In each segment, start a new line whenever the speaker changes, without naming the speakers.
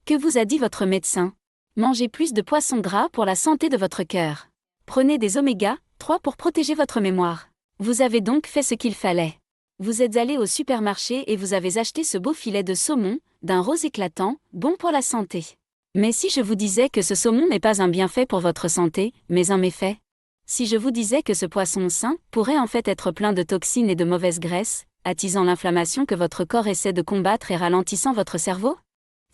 Que vous a dit votre médecin? Mangez plus de poissons gras pour la santé de votre cœur. Prenez des oméga-3 pour protéger votre mémoire. Vous avez donc fait ce qu'il fallait. Vous êtes allé au supermarché et vous avez acheté ce beau filet de saumon, d'un rose éclatant, bon pour la santé. Mais si je vous disais que ce saumon n'est pas un bienfait pour votre santé, mais un méfait? Si je vous disais que ce poisson sain pourrait en fait être plein de toxines et de mauvaises graisses, attisant l'inflammation que votre corps essaie de combattre et ralentissant votre cerveau?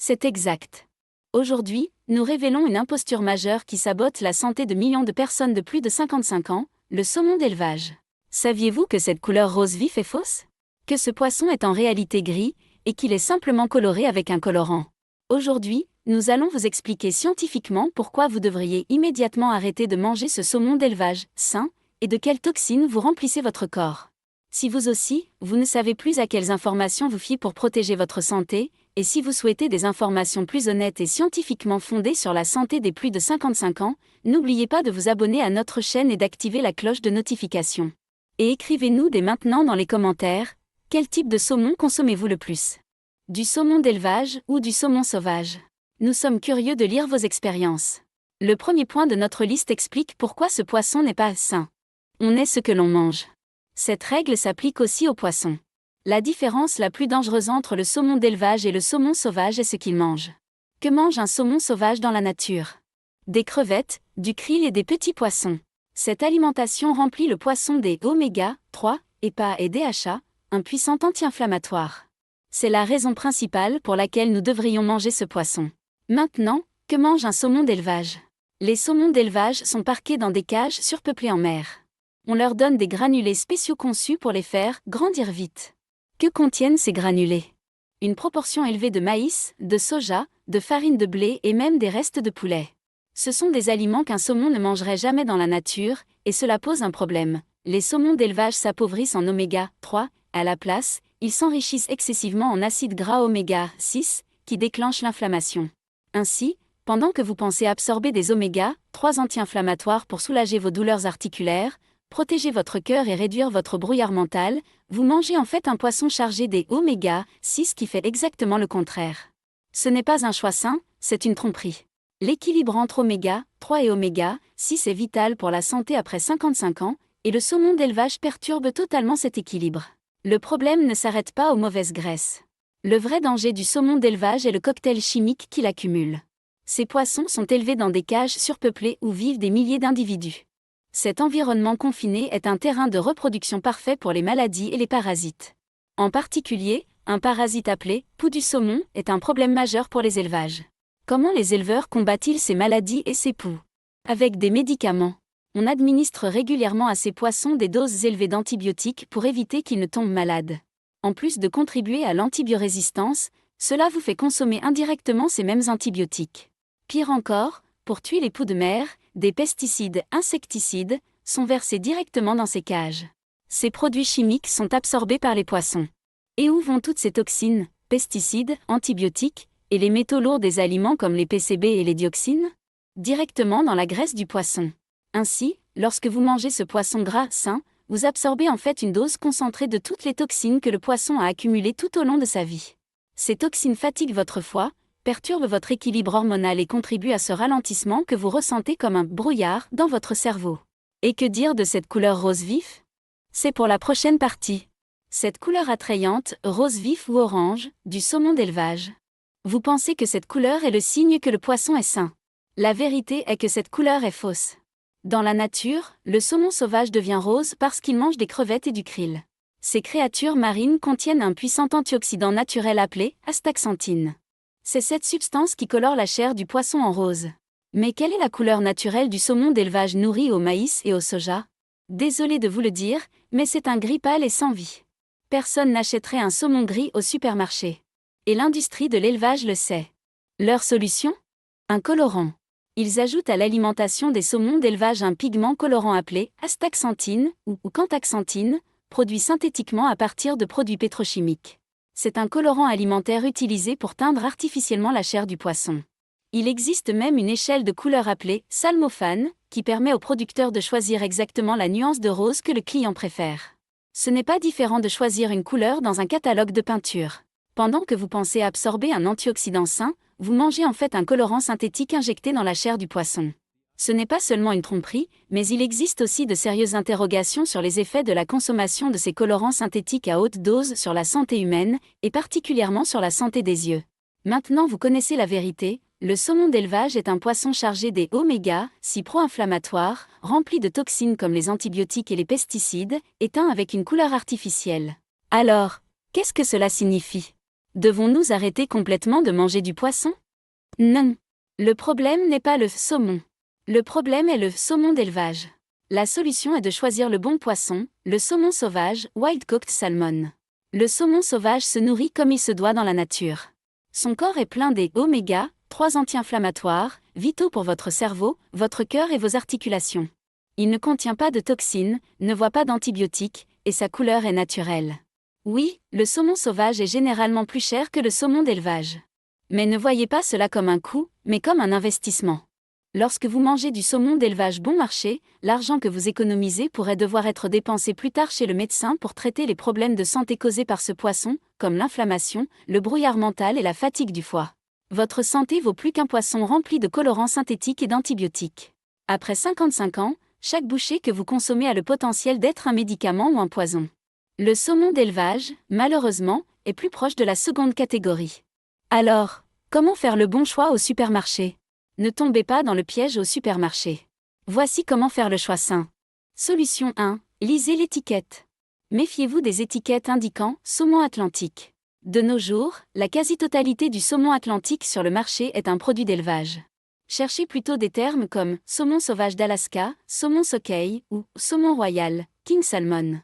C'est exact. Aujourd'hui, nous révélons une imposture majeure qui sabote la santé de millions de personnes de plus de 55 ans, le saumon d'élevage. Saviez-vous que cette couleur rose vif est fausse? Que ce poisson est en réalité gris, et qu'il est simplement coloré avec un colorant? Aujourd'hui, nous allons vous expliquer scientifiquement pourquoi vous devriez immédiatement arrêter de manger ce saumon d'élevage sain, et de quelles toxines vous remplissez votre corps. Si vous aussi, vous ne savez plus à quelles informations vous fier pour protéger votre santé, et si vous souhaitez des informations plus honnêtes et scientifiquement fondées sur la santé des plus de 55 ans, n'oubliez pas de vous abonner à notre chaîne et d'activer la cloche de notification. Et écrivez-nous dès maintenant dans les commentaires, quel type de saumon consommez-vous le plus? Du saumon d'élevage ou du saumon sauvage? Nous sommes curieux de lire vos expériences. Le premier point de notre liste explique pourquoi ce poisson n'est pas sain. On est ce que l'on mange. Cette règle s'applique aussi aux poissons. La différence la plus dangereuse entre le saumon d'élevage et le saumon sauvage est ce qu'il mange. Que mange un saumon sauvage dans la nature? Des crevettes, du krill et des petits poissons. Cette alimentation remplit le poisson des oméga-3, EPA et DHA, un puissant anti-inflammatoire. C'est la raison principale pour laquelle nous devrions manger ce poisson. Maintenant, que mange un saumon d'élevage? Les saumons d'élevage sont parqués dans des cages surpeuplées en mer. On leur donne des granulés spéciaux conçus pour les faire grandir vite. Que contiennent ces granulés? Une proportion élevée de maïs, de soja, de farine de blé et même des restes de poulet. Ce sont des aliments qu'un saumon ne mangerait jamais dans la nature, et cela pose un problème. Les saumons d'élevage s'appauvrissent en oméga-3, à la place, ils s'enrichissent excessivement en acides gras oméga-6, qui déclenchent l'inflammation. Ainsi, pendant que vous pensez absorber des oméga-3 anti-inflammatoires pour soulager vos douleurs articulaires, protéger votre cœur et réduire votre brouillard mental, vous mangez en fait un poisson chargé des oméga-6 qui fait exactement le contraire. Ce n'est pas un choix sain, c'est une tromperie. L'équilibre entre oméga-3 et oméga-6 est vital pour la santé après 55 ans, et le saumon d'élevage perturbe totalement cet équilibre. Le problème ne s'arrête pas aux mauvaises graisses. Le vrai danger du saumon d'élevage est le cocktail chimique qu'il accumule. Ces poissons sont élevés dans des cages surpeuplées où vivent des milliers d'individus. Cet environnement confiné est un terrain de reproduction parfait pour les maladies et les parasites. En particulier, un parasite appelé poux du saumon est un problème majeur pour les élevages. Comment les éleveurs combattent-ils ces maladies et ces poux? Avec des médicaments. On administre régulièrement à ces poissons des doses élevées d'antibiotiques pour éviter qu'ils ne tombent malades. En plus de contribuer à l'antibiorésistance, cela vous fait consommer indirectement ces mêmes antibiotiques. Pire encore, pour tuer les poux de mer, des pesticides insecticides sont versés directement dans ces cages. Ces produits chimiques sont absorbés par les poissons. Et où vont toutes ces toxines, pesticides, antibiotiques, et les métaux lourds des aliments comme les PCB et les dioxines? Directement dans la graisse du poisson. Ainsi, lorsque vous mangez ce poisson gras sain, vous absorbez en fait une dose concentrée de toutes les toxines que le poisson a accumulées tout au long de sa vie. Ces toxines fatiguent votre foie, perturbent votre équilibre hormonal et contribuent à ce ralentissement que vous ressentez comme un brouillard dans votre cerveau. Et que dire de cette couleur rose vif? C'est pour la prochaine partie. Cette couleur attrayante, rose vif ou orange, du saumon d'élevage. Vous pensez que cette couleur est le signe que le poisson est sain. La vérité est que cette couleur est fausse. Dans la nature, le saumon sauvage devient rose parce qu'il mange des crevettes et du krill. Ces créatures marines contiennent un puissant antioxydant naturel appelé astaxanthine. C'est cette substance qui colore la chair du poisson en rose. Mais quelle est la couleur naturelle du saumon d'élevage nourri au maïs et au soja? Désolé de vous le dire, mais c'est un gris pâle et sans vie. Personne n'achèterait un saumon gris au supermarché. Et l'industrie de l'élevage le sait. Leur solution? Un colorant. Ils ajoutent à l'alimentation des saumons d'élevage un pigment colorant appelé astaxanthine ou cantaxanthine, produit synthétiquement à partir de produits pétrochimiques. C'est un colorant alimentaire utilisé pour teindre artificiellement la chair du poisson. Il existe même une échelle de couleur appelée Salmophane, qui permet au producteur de choisir exactement la nuance de rose que le client préfère. Ce n'est pas différent de choisir une couleur dans un catalogue de peinture. Pendant que vous pensez absorber un antioxydant sain, vous mangez en fait un colorant synthétique injecté dans la chair du poisson. Ce n'est pas seulement une tromperie, mais il existe aussi de sérieuses interrogations sur les effets de la consommation de ces colorants synthétiques à haute dose sur la santé humaine, et particulièrement sur la santé des yeux. Maintenant vous connaissez la vérité, le saumon d'élevage est un poisson chargé des oméga-6 pro-inflammatoires, rempli de toxines comme les antibiotiques et les pesticides, et teint avec une couleur artificielle. Alors, qu'est-ce que cela signifie? Devons-nous arrêter complètement de manger du poisson? Non. Le problème n'est pas le saumon. Le problème est le saumon d'élevage. La solution est de choisir le bon poisson, le saumon sauvage, wild-caught salmon. Le saumon sauvage se nourrit comme il se doit dans la nature. Son corps est plein des oméga-3 anti-inflammatoires, vitaux pour votre cerveau, votre cœur et vos articulations. Il ne contient pas de toxines, ne voit pas d'antibiotiques, et sa couleur est naturelle. Oui, le saumon sauvage est généralement plus cher que le saumon d'élevage. Mais ne voyez pas cela comme un coût, mais comme un investissement. Lorsque vous mangez du saumon d'élevage bon marché, l'argent que vous économisez pourrait devoir être dépensé plus tard chez le médecin pour traiter les problèmes de santé causés par ce poisson, comme l'inflammation, le brouillard mental et la fatigue du foie. Votre santé vaut plus qu'un poisson rempli de colorants synthétiques et d'antibiotiques. Après 55 ans, chaque bouchée que vous consommez a le potentiel d'être un médicament ou un poison. Le saumon d'élevage, malheureusement, est plus proche de la seconde catégorie. Alors, comment faire le bon choix au supermarché? Ne tombez pas dans le piège au supermarché. Voici comment faire le choix sain. Solution 1. Lisez l'étiquette. Méfiez-vous des étiquettes indiquant « saumon atlantique ». De nos jours, la quasi-totalité du saumon atlantique sur le marché est un produit d'élevage. Cherchez plutôt des termes comme « saumon sauvage d'Alaska »,« saumon sockeye » ou « saumon royal »,« king salmon ».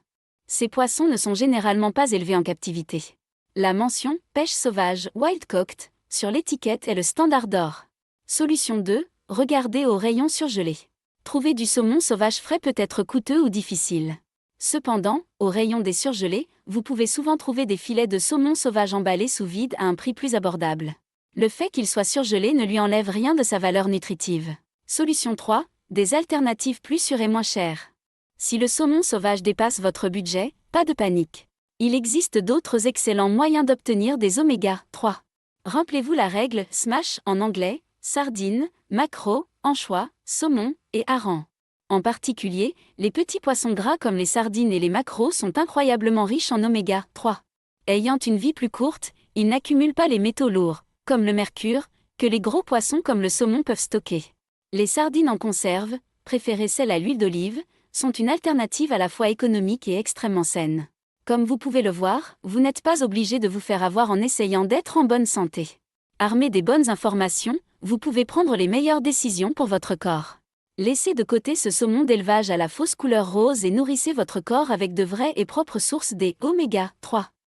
Ces poissons ne sont généralement pas élevés en captivité. La mention « pêche sauvage wild-caught » sur l'étiquette est le standard d'or. Solution 2. Regardez au rayon surgelé. Trouver du saumon sauvage frais peut être coûteux ou difficile. Cependant, au rayon des surgelés, vous pouvez souvent trouver des filets de saumon sauvage emballés sous vide à un prix plus abordable. Le fait qu'il soit surgelé ne lui enlève rien de sa valeur nutritive. Solution 3. Des alternatives plus sûres et moins chères. Si le saumon sauvage dépasse votre budget, pas de panique. Il existe d'autres excellents moyens d'obtenir des oméga-3. Rappelez-vous la règle SMASH en anglais, sardines, maquereaux, anchois, saumon et harengs. En particulier, les petits poissons gras comme les sardines et les maquereaux sont incroyablement riches en oméga-3. Ayant une vie plus courte, ils n'accumulent pas les métaux lourds, comme le mercure, que les gros poissons comme le saumon peuvent stocker. Les sardines en conserve, préférées celles à l'huile d'olive, sont une alternative à la fois économique et extrêmement saine. Comme vous pouvez le voir, vous n'êtes pas obligé de vous faire avoir en essayant d'être en bonne santé. Armé des bonnes informations, vous pouvez prendre les meilleures décisions pour votre corps. Laissez de côté ce saumon d'élevage à la fausse couleur rose et nourrissez votre corps avec de vraies et propres sources des oméga-3.